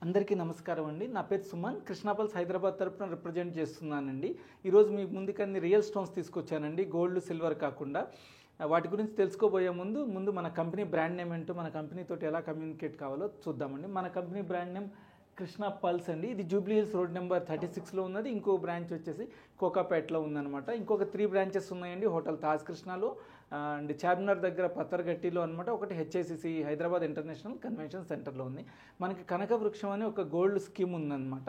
అందరికీ నమస్కారం అండి. నా పేరు సుమన్. కృష్ణా పల్స్ హైదరాబాద్ తరపున రిప్రజెంట్ చేస్తున్నానండి. ఈరోజు మీ ముందుకు అన్ని రియల్ స్టోన్స్ తీసుకొచ్చానండి, గోల్డ్ సిల్వర్ కాకుండా. వాటి గురించి తెలుసుకోబోయే ముందు మన కంపెనీ బ్రాండ్ నేమ్ ఏంటో, మన కంపెనీ తోటి ఎలా కమ్యూనికేట్ కావాలో చూద్దామండి. మన company brand name Krishna pulse అండి. ఇది జూబ్లీ హిల్స్ రోడ్ నెంబర్ 36లో ఉన్నది. ఇంకో బ్రాంచ్ వచ్చేసి కోకాపేటలో ఉందన్నమాట. ఇంకొక 3 బ్రాంచెస్ ఉన్నాయండి. హోటల్ తాజ్ కృష్ణాలో అండ్ చార్మినార్ దగ్గర పత్తర్గట్టిలో అనమాట. ఒకటి హెచ్ఐసిసి హైదరాబాద్ ఇంటర్నేషనల్ కన్వెన్షన్ సెంటర్లో ఉంది. మనకి కనక వృక్షం అని ఒక గోల్డ్ స్కీమ్ ఉందన్నమాట.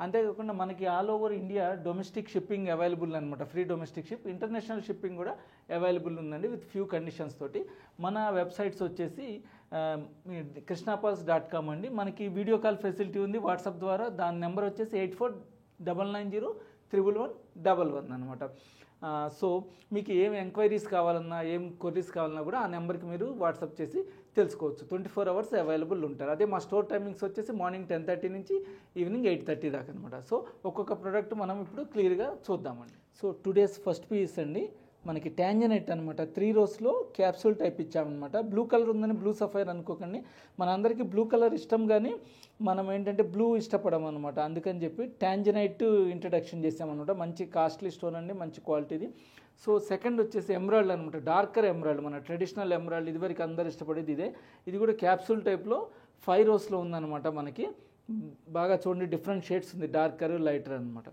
అంతేకాకుండా మనకి all over India domestic shipping available అనమాట. Free domestic ship, international shipping కూడా అవైలబుల్ ఉందండి విత్ ఫ్యూ కండిషన్స్ తోటి. మన వెబ్సైట్స్ వచ్చేసి krishnaPulse.com అండి. మనకి వీడియో కాల్ ఫెసిలిటీ ఉంది వాట్సాప్ ద్వారా. దాని నెంబర్ వచ్చేసి 8499011111 అనమాట. సో మీకు ఏం ఎంక్వైరీస్ కావాలన్నా, ఏం క్వరీస్ కావాలన్నా కూడా ఆ నెంబర్కి మీరు వాట్సాప్ చేసి తెలుసుకోవచ్చు. 24 అవర్స్ అవైలబుల్ ఉంటారు. అదే మా స్టోర్ టైమింగ్స్ వచ్చేసి మార్నింగ్ 10:30 నుంచి ఈవినింగ్ 8:30 దాకా అనమాట. సో ఒక్కొక్క ప్రోడక్ట్ మనం ఇప్పుడు క్లియర్గా చూద్దామండి. సో టుడేస్ ఫస్ట్ పీస్ అండి మనకి ట్యాంజనైట్ అనమాట. 3 రోస్లో క్యాప్సూల్ టైప్ ఇచ్చామన్నమాట. బ్లూ కలర్ ఉందని బ్లూ సఫైర్ అనుకోకండి. మనందరికీ బ్లూ కలర్ ఇష్టం, కానీ మనం ఏంటంటే బ్లూ ఇష్టపడం అనమాట. అందుకని చెప్పి ట్యాంజనైట్ ఇంట్రడక్షన్ చేసామన్నమాట. మంచి కాస్ట్లీ స్టోన్ అండి, మంచి క్వాలిటీది. సో సెకండ్ వచ్చేసి ఎమరాల్డ్ అనమాట. డార్కర్ ఎమరాల్డ్, మన ట్రెడిషనల్ ఎమరాల్డ్, ఇదివరకు అందరు ఇష్టపడేది ఇదే. ఇది కూడా క్యాప్సూల్ టైప్లో 5 రోస్లో ఉందన్నమాట. మనకి బాగా చూడండి, డిఫరెంట్ షేడ్స్ ఉంది, డార్కర్ లైటర్ అనమాట.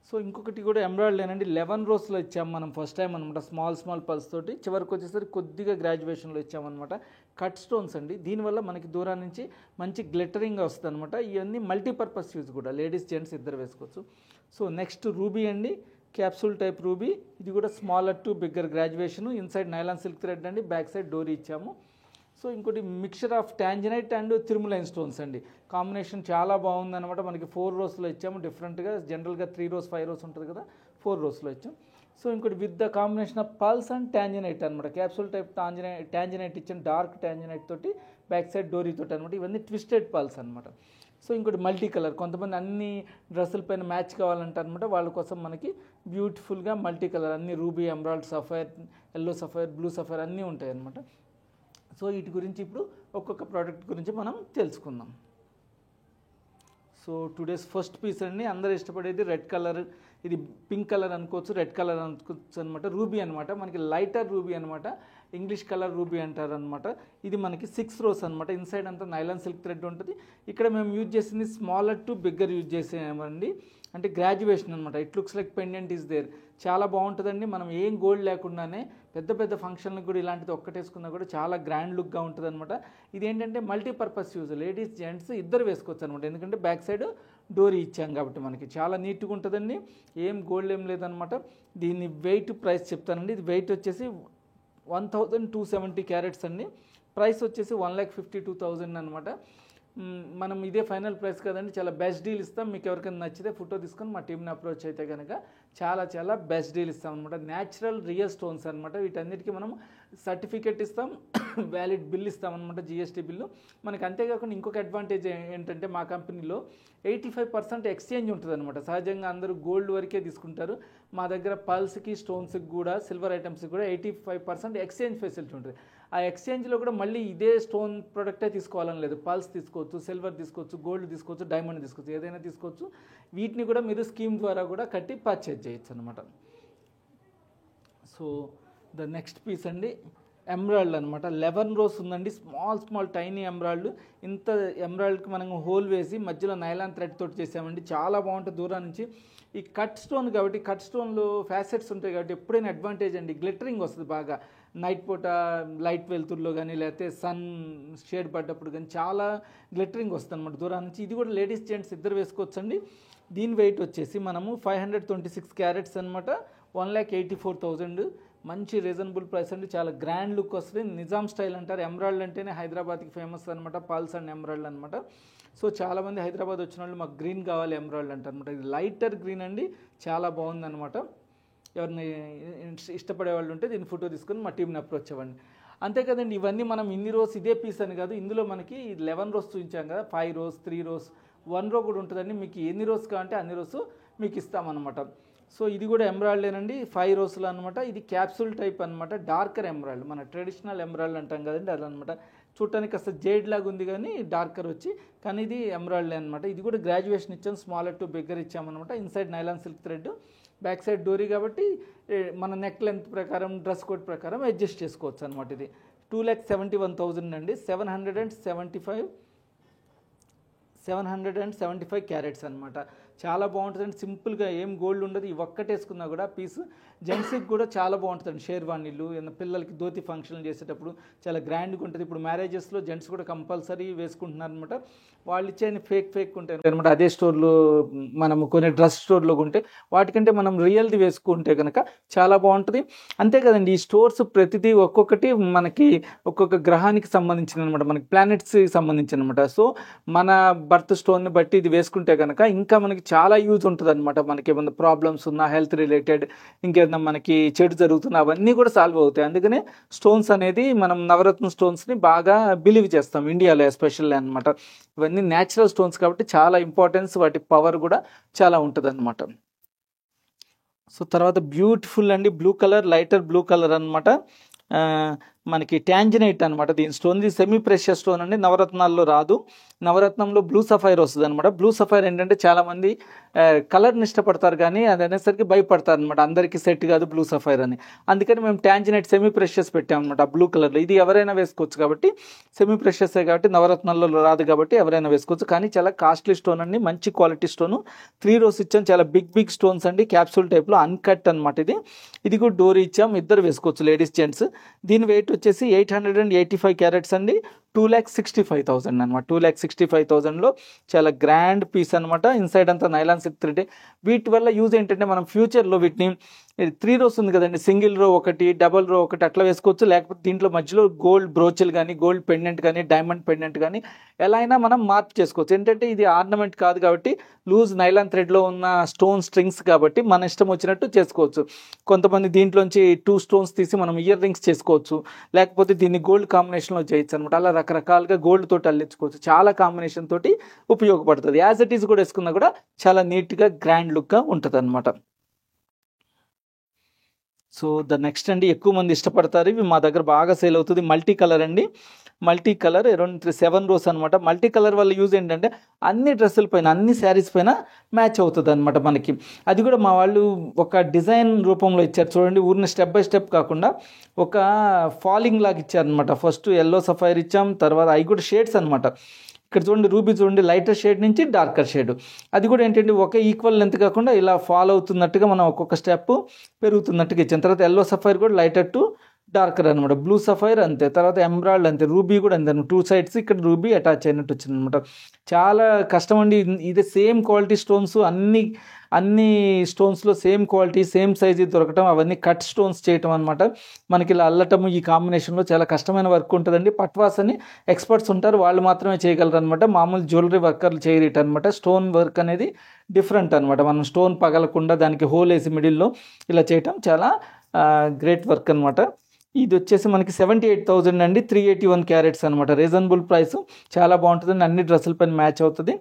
సో ఇంకొకటి కూడా ఎమరాల్డ్ ఏనండి, 11 రోస్లో ఇచ్చాము మనం ఫస్ట్ టైం అనమాట. స్మాల్ పల్స్ తోటి. చివరికి వచ్చేసరికి కొద్దిగా గ్రాడ్యుయేషన్లో ఇచ్చామన్నమాట. కట్ స్టోన్స్ అండి. దీనివల్ల మనకి దూరం నుంచి మంచి గ్లిటరింగ్ వస్తుంది అనమాట. ఇవన్నీ మల్టీపర్పస్ యూజ్ కూడా, లేడీస్ జెంట్స్ ఇద్దరు వేసుకోవచ్చు. సో నెక్స్ట్ రూబీ అండి, క్యాప్సూల్ టైప్ రూబీ. ఇది కూడా smaller to bigger graduation. Inside nylon silk thread అండి, బ్యాక్ సైడ్ డోరీ ఇచ్చాము. సో ఇంకోటి మిక్చర్ ఆఫ్ ట్యాంజనైట్ అండ్ తిరుమలైన్ స్టోన్స్ అండి. కాంబినేషన్ చాలా బాగుందన్నమాట. మనకి 4 రోస్లో ఇచ్చాము. డిఫరెంట్గా జనరల్గా 3 రోస్ 5 రోస్ ఉంటుంది కదా, 4 రోస్లో ఇచ్చాం. సో ఇంకోటి with the combination of pearls and tanzanite అనమాట. క్యాప్సూల్ టైప్ ట్యాంజనైట్ ఇచ్చాం, డార్క్ ట్యాంజనైట్ తోటి, బ్యాక్ సైడ్ డోరీ తోటి అనమాట. ఇవన్నీ ట్విస్టెడ్ పల్స్ అనమాట. సో ఇంకోటి మల్టీ కలర్, కొంతమంది అన్ని డ్రెస్సుల పైన మ్యాచ్ కావాలంటారు అనమాట. వాళ్ళ కోసం మనకి బ్యూటిఫుల్గా మల్టీ కలర్ అన్ని ruby, emerald sapphire, yellow sapphire, blue sapphire అన్నీ ఉంటాయి అనమాట. సో వీటి గురించి ఇప్పుడు ఒక్కొక్క ప్రోడక్ట్ గురించి మనం తెలుసుకుందాం. సో టుడేస్ ఫస్ట్ పీస్ అండి, అందరూ ఇష్టపడేది రెడ్ కలర్. ఇది పింక్ కలర్ అనుకోవచ్చు, రెడ్ కలర్ అనుకోవచ్చు అనమాట. రూబీ అనమాట, మనకి లైటర్ రూబీ అనమాట. ఇంగ్లీష్ కలర్ రూబీ అంటారు అనమాట. ఇది మనకి 6 రోస్ అనమాట. ఇన్సైడ్ అంతా నైలాన్ సిల్క్ థ్రెడ్ ఉంటుంది. ఇక్కడ మేము యూజ్ చేసింది స్మాలర్ టు బిగ్గర్ యూజ్ చేసామండి. అంటే గ్రాడ్యుయేషన్ అనమాట. It looks like pendant is there. చాలా బాగుంటుందండి. మనం ఏం గోల్డ్ లేకుండానే పెద్ద ఫంక్షన్లకు కూడా ఇలాంటిది ఒక్కటేసుకున్నా కూడా చాలా గ్రాండ్ లుక్గా ఉంటుంది అనమాట. ఇది ఏంటంటే మల్టీపర్పస్ యూజ్, లేడీస్ జెంట్స్ ఇద్దరు వేసుకోవచ్చు అనమాట. ఎందుకంటే బ్యాక్ సైడ్ డోరీ ఇచ్చాం కాబట్టి మనకి చాలా నీట్గా ఉంటుందండి. ఏం గోల్డ్ ఏం లేదనమాట. దీన్ని వెయిట్ ప్రైస్ చెప్తానండి. ఇది వెయిట్ వచ్చేసి 1270 క్యారెట్స్ అండి. ప్రైస్ వచ్చేసి 1,52,000 అనమాట. మనం ఇదే ఫైనల్ ప్రైస్ కదండి, చాలా బెస్ట్ డీల్ ఇస్తాం. మీకు ఎవరికైనా నచ్చితే ఫోటో తీసుకొని మా టీంని అప్రోచ్ అయితే కనుక చాలా బెస్ట్ డీల్ ఇస్తాం అనమాట. న్యాచురల్ రియల్ స్టోన్స్ అనమాట. వీటన్నిటికీ మనం సర్టిఫికేట్ ఇస్తాం, వ్యాలిడ్ బిల్ ఇస్తాం అనమాట, జిఎస్టీ బిల్లు. మనకి అంతేకాకుండా ఇంకొక అడ్వాంటేజ్ ఏంటంటే మా కంపెనీలో 85% ఎక్స్చేంజ్ ఉంటుంది అనమాట. సహజంగా అందరూ గోల్డ్ వరకే తీసుకుంటారు. మా దగ్గర పల్స్కి, స్టోన్స్కి కూడా, సిల్వర్ ఐటమ్స్కి కూడా 85% ఎక్స్చేంజ్ ఫెసిలిటీ ఉంటుంది. ఆ ఎక్స్చేంజ్లో కూడా మళ్ళీ ఇదే స్టోన్ ప్రోడక్టే తీసుకోవాలని లేదు. పల్స్ తీసుకోవచ్చు, సిల్వర్ తీసుకోవచ్చు, గోల్డ్ తీసుకోవచ్చు, డైమండ్ తీసుకోవచ్చు, ఏదైనా తీసుకోవచ్చు. వీటిని కూడా మీరు స్కీమ్ ద్వారా కూడా కట్టి పర్చేజ్ చేయొచ్చు అనమాట. సో ద నెక్స్ట్ పీస్ అండి, ఎమరాల్డ్ అనమాట. 11 రోస్ ఉందండి. Small tiny emerald. ఇంత ఎమరాల్డ్కి మనం హోల్ వేసి మధ్యలో నైలాన్ థ్రెడ్ తోటి చేసామండి. చాలా బాగుంటుంది దూరం నుంచి. ఈ కట్ స్టోన్ కాబట్టి, కట్ స్టోన్లో ఫ్యాసెట్స్ ఉంటాయి కాబట్టి ఎప్పుడైనా అడ్వాంటేజ్ అండి. గ్లిటరింగ్ వస్తుంది బాగా. నైట్ పూట లైట్ వెలుతురులో కానీ, లేకపోతే సన్ షేడ్ పడ్డప్పుడు కానీ చాలా గ్లిటరింగ్ వస్తుంది అనమాట దూరం నుంచి. ఇది కూడా లేడీస్ జెంట్స్ ఇద్దరు వేసుకోవచ్చండి. దీని వెయిట్ వచ్చేసి మనము 526 క్యారెట్స్ అనమాట. 1,84,000. మంచి రీజనబుల్ ప్రైస్ అండి. చాలా గ్రాండ్ లుక్ వస్తుంది. నిజాం స్టైల్ అంటారు. ఎమరాల్డ్ అంటేనే హైదరాబాద్కి ఫేమస్ అనమాట. పల్స్ అండ్ ఎమరాల్డ్ అనమాట. సో చాలామంది హైదరాబాద్ వచ్చిన వాళ్ళు మాకు గ్రీన్ కావాలి ఎమరాల్డ్ అంటారు అనమాట. ఇది లైటర్ గ్రీన్ అండి, చాలా బాగుందన్నమాట. ఎవరిని ఇష్టపడే వాళ్ళు ఉంటే దీన్ని ఫోటో తీసుకొని మా టీంని అప్రోచ్ అవ్వండి. అంతే కదండి. ఇవన్నీ మనం ఇన్ని రోస్ ఇదే పీస్ అని కాదు. ఇందులో మనకి 11 రోస్ చూపించాం కదా, 5 రోస్, 3 రోస్, 1 రో కూడా ఉంటుందండి. మీకు ఎన్ని రోస్ కావాలంటే అన్ని రోస్ మీకు ఇస్తామన్నమాట. సో ఇది కూడా ఎమరాల్డేనండి, 5 రోస్లు అనమాట. ఇది క్యాప్సూల్ టైప్ అనమాట, డార్కర్ ఎమరాల్డ్, మన ట్రెడిషనల్ ఎమరాల్డ్ అంటాం కదండి, అదనమాట. చూడటానికి కాస్త జేడ్ లాగా ఉంది కానీ డార్కర్ వచ్చి, కానీ ఇది ఎమరాల్డ్ అనమాట. ఇది కూడా గ్రాడ్యుయేషన్ ఇచ్చాం, స్మాలర్ టు బిగ్గర్ ఇచ్చామన్నమాట. Inside nylon silk thread, back side డోరీ కాబట్టి మన నెక్ లెంత్ ప్రకారం డ్రెస్ కోడ్ ప్రకారం అడ్జస్ట్ చేసుకోవచ్చు అనమాట. ఇది 2,71,000 అండి. 775 క్యారెట్స్ అనమాట. చాలా బాగుంటుందండి, సింపుల్గా ఏం గోల్డ్ ఉండదు. ఈ ఒక్కటేసుకున్నా కూడా పీస్ జెంట్స్కి కూడా చాలా బాగుంటుందండి. షేర్వాణీలు పిల్లలకి ధోతి ఫంక్షన్లు చేసేటప్పుడు చాలా గ్రాండ్గా ఉంటుంది. ఇప్పుడు మ్యారేజెస్లో జెంట్స్ కూడా కంపల్సరీ వేసుకుంటున్నారు అనమాట. వాళ్ళు ఇచ్చే ఫేక్ ఉంటాయి అనమాట. అదే స్టోర్లో మనం కొన్ని డ్రెస్ స్టోర్లో ఉంటే వాటికంటే మనం రియల్ది వేసుకుంటే కనుక చాలా బాగుంటుంది. అంతే కదండి, ఈ స్టోర్స్ ప్రతిదీ ఒక్కొక్కటి మనకి ఒక్కొక్క గ్రహానికి సంబంధించిన అనమాట, మనకి ప్లానెట్స్కి సంబంధించిన అనమాట. సో మన బర్త్ స్టోన్ని బట్టి ఇది వేసుకుంటే కనుక ఇంకా మనకి చాలా యూజ్ ఉంటుంది అనమాట. మనకి ఏమన్నా ప్రాబ్లమ్స్ ఉన్నా, హెల్త్ రిలేటెడ్, ఇంకేదన్నా మనకి చెడు జరుగుతున్నా అవన్నీ కూడా సాల్వ్ అవుతాయి. అందుకనే స్టోన్స్ అనేది మనం నవరత్న స్టోన్స్ని బాగా బిలీవ్ చేస్తాం ఇండియాలో ఎస్పెషల్లీ అనమాట. ఇవన్నీ న్యాచురల్ స్టోన్స్ కాబట్టి చాలా ఇంపార్టెన్స్, వాటి పవర్ కూడా చాలా ఉంటుంది అనమాట. సో తర్వాత బ్యూటిఫుల్ అండి, blue colour, lighter blue colour అనమాట. మనకి ట్యాంజనైట్ అనమాట. దీని స్టోన్ ఇది సెమీ ప్రెషియస్ స్టోన్ అండి, నవరత్నాల్లో రాదు. నవరత్నంలో బ్లూ సఫైర్ వస్తుంది అనమాట. బ్లూ సఫైర్ ఏంటంటే చాలామంది కలర్ని ఇష్టపడతారు కానీ అది అనేసరికి భయపడతారు అనమాట, అందరికీ సెట్ కాదు బ్లూ సఫైర్ అని. అందుకని మేము ట్యాంజనైట్ సెమీ ప్రెషియస్ పెట్టామన్నమాట బ్లూ కలర్లో. ఇది ఎవరైనా వేసుకోవచ్చు కాబట్టి, సెమీ ప్రెషియసే కాబట్టి, నవరత్నాల్లో రాదు కాబట్టి ఎవరైనా వేసుకోవచ్చు. కానీ చాలా కాస్ట్లీ స్టోన్ అండి, మంచి క్వాలిటీ స్టోను. 3 rows ఇచ్చాం, చాలా బిగ్ స్టోన్స్ అండి, క్యాప్సూల్ టైప్లో అన్కట్ అనమాట. ఇది కూడా డోరీ ఇచ్చాం, ఇద్దరు వేసుకోవచ్చు, లేడీస్ జెంట్స్. దీని వెయిట్ వచ్చేసి 885 క్యారెట్స్ అండి, 2,65,000 అనమాట. 2,65,000లో చాలా గ్రాండ్ పీస్ అనమాట. ఇన్సైడ్ అంతా నైలాన్ సిల్క్ థ్రెడ్. వీటి వల్ల యూజ్ ఏంటంటే మనం ఫ్యూచర్లో వీటిని 3 rows ఉంది కదండి, సింగిల్ రో ఒకటి, డబల్ రో ఒకటి అట్లా వేసుకోవచ్చు. లేకపోతే దీంట్లో మధ్యలో గోల్డ్ బ్రోచెలు కానీ, గోల్డ్ పెండెంట్ కానీ, డైమండ్ పెండెంట్ కానీ ఎలా అయినా మనం మార్పు చేసుకోవచ్చు. ఏంటంటే ఇది ఆర్నమెంట్ కాదు కాబట్టి, లూజ్ నైలాన్ థ్రెడ్లో ఉన్న స్టోన్ స్ట్రింగ్స్ కాబట్టి మన ఇష్టం వచ్చినట్టు చేసుకోవచ్చు. కొంతమంది దీంట్లోంచి 2 stones తీసి మనం ఇయర్ రింగ్స్ చేసుకోవచ్చు, లేకపోతే దీన్ని గోల్డ్ కాంబినేషన్లో చేయొచ్చు అనమాట. అలా రకరకాలుగా గోల్డ్ తోటి అల్లించుకోవచ్చు. చాలా కాంబినేషన్ తోటి ఉపయోగపడుతుంది. యాజ్ ఇట్ ఈస్ కూడా వేసుకున్నా కూడా చాలా నీట్గా గ్రాండ్ లుక్గా ఉంటుంది అనమాట. సో నెక్స్ట్ అండి, ఎక్కువ మంది ఇష్టపడతారు, ఇవి మా దగ్గర బాగా సేల్ అవుతుంది. మల్టీ కలర్ అండి, మల్టీ కలర్ అరౌండ్ 7 rows అనమాట. మల్టీ కలర్ వల్ల యూజ్ ఏంటంటే అన్ని డ్రెస్సుల పైన, అన్ని శారీస్ పైన మ్యాచ్ అవుతుంది అనమాట మనకి. అది కూడా మా వాళ్ళు ఒక డిజైన్ రూపంలో ఇచ్చారు చూడండి, ఊరిని స్టెప్ బై స్టెప్ కాకుండా ఒక ఫాలింగ్ లాగా ఇచ్చారనమాట. ఫస్ట్ ఎల్లో సఫైర్ ఇచ్చాం, తర్వాత అవి కూడా షేడ్స్ అనమాట. ఇక్కడ చూడండి, రూబీ చూడండి, లైటర్ షేడ్ నుంచి డార్కర్ షేడ్. అది కూడా ఏంటంటే ఒకే ఈక్వల్ లెంత్ కాకుండా ఇలా ఫాలో అవుతున్నట్టుగా మనం ఒక్కొక్క స్టెప్ పెరుగుతున్నట్టుగా ఇచ్చాం. తర్వాత ఎల్లో సఫైర్ కూడా లైటర్ టు డార్కర్ అనమాట. బ్లూ సఫైర్ అంతే, తర్వాత ఎమరాల్డ్ అంతే, రూబీ కూడా అంతే. 2 sides ఇక్కడ రూబీ అటాచ్ అయినట్టు వచ్చింది అనమాట. చాలా కష్టం అండి. ఇది సేమ్ క్వాలిటీ స్టోన్స్, అన్ని స్టోన్స్లో సేమ్ క్వాలిటీ, సేమ్ సైజు దొరకటం, అవన్నీ కట్ స్టోన్స్ చేయటం అనమాట. మనకి ఇలా అల్లటము ఈ కాంబినేషన్లో చాలా కష్టమైన వర్క్ ఉంటుందండి. పట్వాస్ అని ఎక్స్పర్ట్స్ ఉంటారు, వాళ్ళు మాత్రమే చేయగలరు అనమాట. మామూలు జ్యువెలరీ వర్కర్లు చేయరేట అనమాట. స్టోన్ వర్క్ అనేది డిఫరెంట్ అనమాట. మనం స్టోన్ పగలకుండా దానికి హోల్ వేసి మిడిల్లో ఇలా చేయటం చాలా గ్రేట్ వర్క్ అనమాట. ఇది వచ్చేసి మనకి 78,000 అండి, 381 క్యారెట్స్ అనమాట. రీజనబుల్ ప్రైస్, చాలా బాగుంటుందండి. అన్ని డ్రెస్సుల పైన మ్యాచ్ అవుతుంది,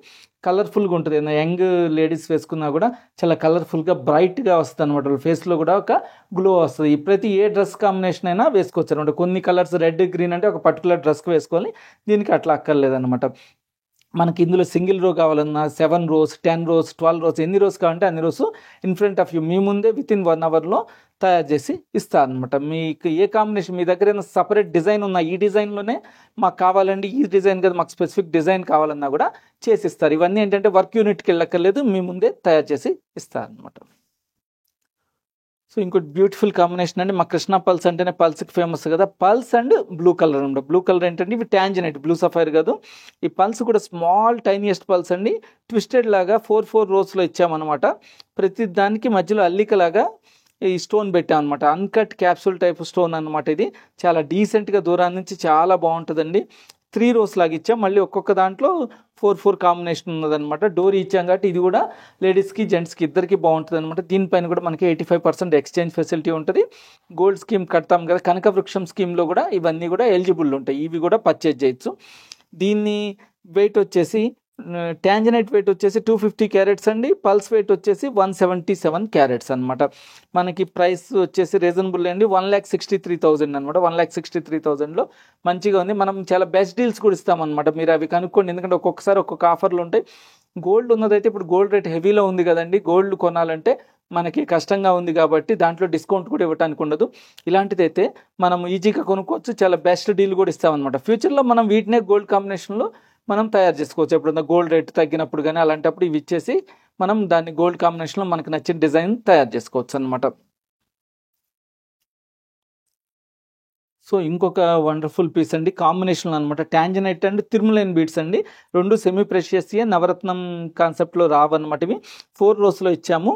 కలర్ఫుల్గా ఉంటుంది. యంగ్ లేడీస్ వేసుకున్నా కూడా చాలా కలర్ఫుల్గా బ్రైట్గా వస్తుంది అనమాట. వాళ్ళ ఫేస్లో కూడా ఒక గ్లో వస్తుంది. ప్రతి ఏ డ్రెస్ కాంబినేషన్ అయినా వేసుకోవచ్చు అనమాట. కొన్ని కలర్స్ రెడ్, గ్రీన్ అంటే ఒక పర్టికులర్ డ్రెస్కి వేసుకోవాలి, దీనికి అట్లా అక్కర్లేదన్నమాట. మనకి ఇందులో సింగిల్ రో కావాలన్నా 7 rows, 10 rows, 12 rows, ఎన్ని రోస్ కావాలంటే అన్ని rows in front of you, మీ ముందే వితిన్ 1 hourలో తయారు చేసి ఇస్తారనమాట. మీకు ఏ కాంబినేషన్, మీ దగ్గర ఏమైనా సపరేట్ డిజైన్ ఉన్న ఈ డిజైన్లోనే మాకు కావాలండి, ఈ డిజైన్ కదా మాకు స్పెసిఫిక్ డిజైన్ కావాలన్నా కూడా చేసిస్తారు. ఇవన్నీ ఏంటంటే వర్క్ యూనిట్కి వెళ్ళక్కర్లేదు, మీ ముందే తయారు చేసి ఇస్తారనమాట. సో ఇంకోటి బ్యూటిఫుల్ కాంబినేషన్ అండి. మా కృష్ణ పల్స్ అంటేనే పల్స్కి ఫేమస్ కదా, పల్స్ అండ్ బ్లూ కలర్ అనమాట. బ్లూ కలర్ ఏంటంటే ఇవి ట్యాంజనైట్, బ్లూ సఫైర్ కాదు. ఈ పల్స్ కూడా స్మాల్ టైనియస్ట్ పల్స్ అండి, ట్విస్టెడ్ లాగా 4 rows ఇచ్చామన్నమాట. ప్రతి దానికి మధ్యలో అల్లికలాగా ఈ స్టోన్ పెట్టామన్నమాట. అన్కట్ క్యాప్సూల్ టైప్ స్టోన్ అనమాట. ఇది చాలా డీసెంట్గా దూరం నుంచి చాలా బాగుంటుందండి. 3 rows లాగా ఇచ్చాం, మళ్ళీ ఒక్కొక్క దాంట్లో 4 కాంబినేషన్ ఉన్నదనమాట. డోరీ ఇచ్చాం కాబట్టి ఇది కూడా లేడీస్కి జెంట్స్కి ఇద్దరికి బాగుంటుంది అనమాట. దీనిపైన కూడా మనకి 85% ఎక్స్చేంజ్ ఫెసిలిటీ ఉంటుంది. గోల్డ్ స్కీమ్ కడతాం కదా, కనక వృక్షం స్కీమ్లో కూడా ఇవన్నీ కూడా ఎలిజిబుల్ ఉంటాయి. ఇవి కూడా పర్చేజ్ చేయొచ్చు. దీన్ని వెయిట్ వచ్చేసి ట్యాంజనైట్ వెయిట్ వచ్చేసి 250 క్యారెట్స్ అండి. పల్స్ వెయిట్ వచ్చేసి 177 క్యారెట్స్ అనమాట. మనకి ప్రైస్ వచ్చేసి రీజనబుల్ అండి. 1,63,000 అనమాట. 1,63,000లో మంచిగా ఉంది. మనం చాలా బెస్ట్ డీల్స్ కూడా ఇస్తామన్నమాట. మీరు అవి కనుక్కోండి, ఎందుకంటే ఒక్కొక్కసారి ఒక్కొక్క ఆఫర్లు ఉంటాయి. గోల్డ్ ఉన్నదైతే ఇప్పుడు గోల్డ్ రేట్ హెవీలో ఉంది కదండి. గోల్డ్ కొనాలంటే మనకి కష్టంగా ఉంది కాబట్టి దాంట్లో డిస్కౌంట్ కూడా ఇవ్వడానికి ఉండదు. ఇలాంటిదైతే మనం ఈజీగా కొనుక్కోవచ్చు. చాలా బెస్ట్ డీల్ కూడా ఇస్తామన్నమాట. ఫ్యూచర్లో మనం వీటినే గోల్డ్ కాంబినేషన్లో మనం తయారు చేసుకోవచ్చు. ఎప్పుడన్నా గోల్డ్ రేట్ తగ్గినప్పుడు కానీ అలాంటప్పుడు ఇవి ఇచ్చేసి మనం దాన్ని గోల్డ్ కాంబినేషన్లో మనకు నచ్చిన డిజైన్ తయారు చేసుకోవచ్చు అనమాట. సో ఇంకొక వండర్ఫుల్ పీస్ అండి, కాంబినేషన్ అనమాట. ట్యాంజనైట్ అండ్ తిరుమలైన్ బీడ్స్ అండి. రెండు సెమీ ప్రెషియస్యే నవరత్నం కాన్సెప్ట్లో రావన్నమాట. ఇవి 4 రోస్లో ఇచ్చాము.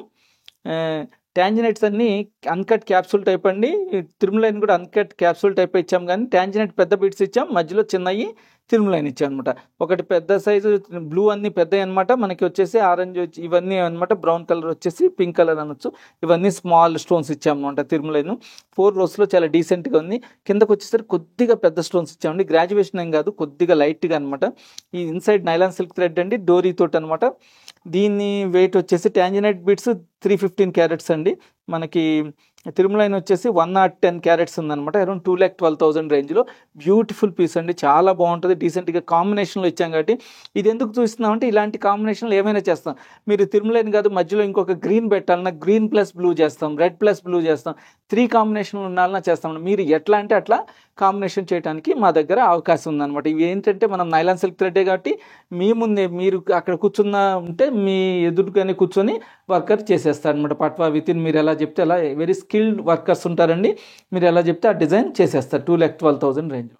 ట్యాంజనైట్స్ అన్ని అన్కట్ క్యాప్సూల్ టైప్ అండి. తిరుమలైన్ కూడా అన్కట్ క్యాప్సూల్ టైప్ ఇచ్చాం, కానీ ట్యాంజనైట్ పెద్ద బీడ్స్ ఇచ్చాం, మధ్యలో చిన్నవి తిరుమలైన్ ఇచ్చాం అనమాట. ఒకటి పెద్ద సైజు బ్లూ అన్ని పెద్దవి అనమాట. మనకి వచ్చేసి ఆరెంజ్ ఇవన్నీ అనమాట. బ్రౌన్ కలర్ వచ్చేసి పింక్ కలర్ అనొచ్చు. ఇవన్నీ స్మాల్ స్టోన్స్ ఇచ్చాము అనమాట. తిరుమలైన్ 4 రోస్లో చాలా డీసెంట్గా ఉంది. కిందకు వచ్చేసరికి కొద్దిగా పెద్ద స్టోన్స్ ఇచ్చామండి. గ్రాడ్యుయేషన్ ఏం కాదు, కొద్దిగా లైట్గా అనమాట. ఈ ఇన్సైడ్ నైలాన్ సిల్క్ థ్రెడ్ అండి, డోరీ తోటి అనమాట. దీని వెయిట్ వచ్చేసి ట్యాంజనైట్ బీడ్స్ 315 క్యారెట్స్ అండి. మనకి తిరుమలైన్ వచ్చేసి 110 క్యారెట్స్ ఉందన్నమాట. అరౌండ్ 2,12,000 రేంజ్లో బ్యూటిఫుల్ పీస్ అండి. చాలా బాగుంటుంది. డీసెంట్గా కాంబినేషన్లో ఇచ్చాం కాబట్టి ఇది ఎందుకు చూస్తున్నామంటే ఇలాంటి కాంబినేషన్లో ఏమైనా చేస్తాం. మీరు తిరుమలైన్ కాదు, మధ్యలో ఇంకొక గ్రీన్ పెట్టాలన్నా గ్రీన్ ప్లస్ బ్లూ చేస్తాం, రెడ్ ప్లస్ బ్లూ చేస్తాం, 3 కాంబినేషన్లు ఉండాలన్నా చేస్తాం. మీరు ఎట్లా అంటే అట్లా కాంబినేషన్ చేయడానికి మా దగ్గర అవకాశం ఉందన్నమాట. ఇవి ఏంటంటే మనం నైలాన్ సిల్క్ థ్రెడ్డే కాబట్టి మీ ముందే మీరు అక్కడ కూర్చున్న ఉంటే మీ ఎదురుగానే కూర్చొని వర్కర్ చేసేస్తారు అనమాట. పట్వా వితిన్ మీరు ఎలా చెప్తే అలా వెరీ స్కిల్డ్ వర్కర్స్ ఉంటారండి. మీరు ఎలా చెప్తే ఆ డిజైన్ చేసేస్తారు. 2,12,000 రేంజ్.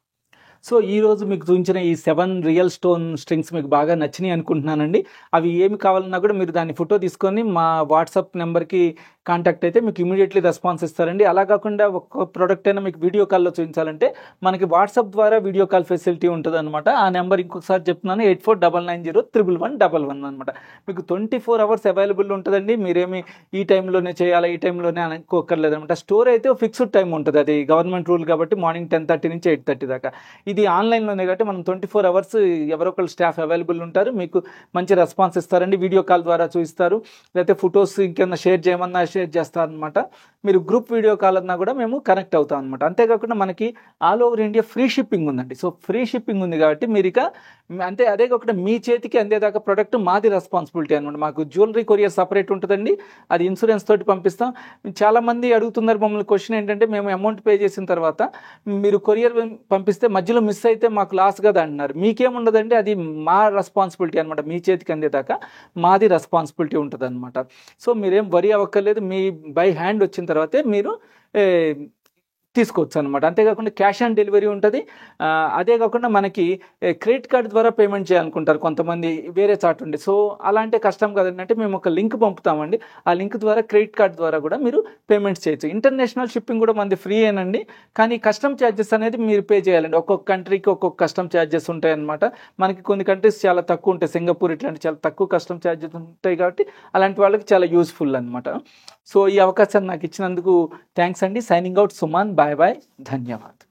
సో ఈరోజు మీకు చూపించిన ఈ 7 రియల్ స్టోన్ స్ట్రింగ్స్ మీకు బాగా నచ్చినాయి అనుకుంటున్నానండి. అవి ఏమి కావాలన్నా కూడా మీరు దాన్ని ఫోటో తీసుకొని మా వాట్సాప్ నెంబర్కి కాంటాక్ట్ అయితే మీకు ఇమీడియట్లీ రెస్పాన్స్ ఇస్తారండి. అలా కాకుండా ఒక్క ప్రోడక్ట్ అయినా మీకు వీడియో కాల్లో చూపించాలంటే మనకి వాట్సాప్ ద్వారా వీడియో కాల్ ఫెసిలిటీ ఉంటుంది అనమాట. ఆ నెంబర్ ఇంకొకసారి చెప్తున్నాను, 84990111 అనమాట. మీకు 24 అవర్స్ అవైలబుల్ ఉంటుందండి. మీరేమి ఈ టైంలోనే చేయాలా, ఈ టైంలోనే అనుకోకర్లేదు అనమాట. స్టోర్ అయితే ఫిక్స్డ్ టైం ఉంటుంది, అది గవర్నమెంట్ రూల్ కాబట్టి మార్నింగ్ 10:30 నుంచి 8:30 దాకా. ఇది ఆన్లైన్లోనే కాబట్టి మనం 24 అవర్స్ ఎవరో ఒకరు స్టాఫ్ అవైలబుల్ ఉంటారు. మీకు మంచి రెస్పాన్స్ ఇస్తారండి. వీడియో కాల్ ద్వారా చూపిస్తారు, లేకపోతే ఫొటోస్ ఇంకేమన్నా షేర్ చేయమన్నా షేర్ చేస్తారనమాట. మీరు గ్రూప్ వీడియో కాల్ అన్నా కూడా మేము కనెక్ట్ అవుతాం అనమాట. అంతేకాకుండా మనకి all over India free shipping ఉందండి. సో ఫ్రీ షిప్పింగ్ ఉంది కాబట్టి మీరు ఇక అంటే అదే కాకుండా మీ చేతికి అందేదాకా ప్రొడక్ట్ మాది రెస్పాన్సిబిలిటీ అనమాట. మాకు జ్యువెలరీ కొరియర్ సపరేట్ ఉంటుందండి, అది ఇన్సూరెన్స్ తోటి పంపిస్తాం. చాలామంది అడుగుతున్నారు మమ్మల్ని, క్వశ్చన్ ఏంటంటే మేము అమౌంట్ పే చేసిన తర్వాత మీరు కొరియర్ పంపిస్తే మధ్యలో మిస్ అయితే మాకు లాస్ కదా అంటున్నారు. మీకేముండదండి, అది మా రెస్పాన్సిబిలిటీ అనమాట. మీ చేతికి అందేదాకా మాది రెస్పాన్సిబిలిటీ ఉంటుంది అనమాట. సో మీరేం వరీ అవ్వక్కర్లేదు. మీ బై హ్యాండ్ వచ్చిన తర్వాతే మీరు తీసుకోవచ్చు అనమాట. అంతేకాకుండా క్యాష్ ఆన్ డెలివరీ ఉంటుంది. అదే కాకుండా మనకి క్రెడిట్ కార్డ్ ద్వారా పేమెంట్ చేయాలనుకుంటారు కొంతమంది వేరే చాట్ ఉండి. సో అలాంటి కష్టం కదండి, అంటే మేము ఒక లింక్ పంపుతామండి. ఆ లింక్ ద్వారా క్రెడిట్ కార్డ్ ద్వారా కూడా మీరు పేమెంట్స్ చేయొచ్చు. ఇంటర్నేషనల్ షిప్పింగ్ కూడా మనది ఫ్రీ ఏనండి, కానీ కస్టమ్ ఛార్జెస్ అనేది మీరు పే చేయాలండి. ఒక్కొక్క కంట్రీకి ఒక్కొక్క కస్టమ్ ఛార్జెస్ ఉంటాయి అనమాట. మనకి కొన్ని కంట్రీస్ చాలా తక్కువ ఉంటాయి, సింగపూర్ ఇట్లాంటి చాలా తక్కువ కస్టమ్ ఛార్జెస్ ఉంటాయి కాబట్టి అలాంటి వాళ్ళకి చాలా యూస్ఫుల్ అనమాట. సో ఈ అవకాశాన్ని నాకు ఇచ్చినందుకు థ్యాంక్స్ అండి. Signing out Suman. Bye bye, ధన్యవాదాలు.